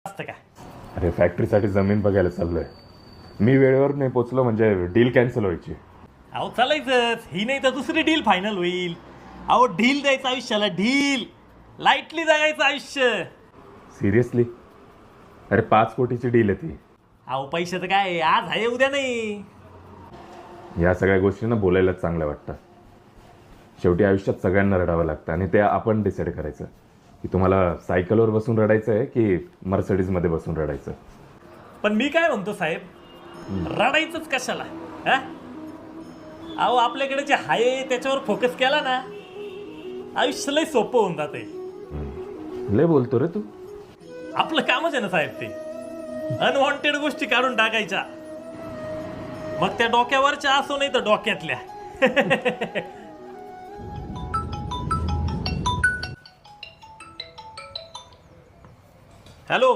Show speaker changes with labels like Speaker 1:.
Speaker 1: असतं का?
Speaker 2: अरे फॅक्टरीसाठी जमीन बघायला चाललोय. मी वेळेवर नाही पोचलो म्हणजे डील कॅन्सल व्हायची.
Speaker 1: अहो चालायचंच, ही नाही तर दुसरी डील फायनल होईल. अहो ढील द्यायचं आयुष्याला, ढील. लाईटली जगायचं आयुष्य.
Speaker 2: सिरियसली? अरे 5 कोटीची डील आहे ती.
Speaker 1: अहो पैशाचं काय, आज आहे उद्या नाही.
Speaker 2: या सगळ्या गोष्टींना बोलायलाच चांगलं वाटतं. शेवटी आयुष्यात सगळ्यांना रडावं लागतं आणि ते आपण डिसाईड करायचं की तुम्हाला सायकलवर बसून रडायचं आहे की मर्सिडीजमध्ये बसून रडायचं.
Speaker 1: पण मी काय म्हणतो साहेब, रडायचंच कशाला? हा? अहो आपल्याकडे जे आहे त्याच्यावर फोकस केला ना, आयुष्य लय सोपं होऊन जाते.
Speaker 2: लय बोलतो रे तू.
Speaker 1: आपलं कामच आहे ना साहेब ते, अनवॉन्टेड गोष्टी काढून टाकायच्या. मग त्या डोक्यावरच्या असो नाही तर डोक्यातल्या. हॅलो.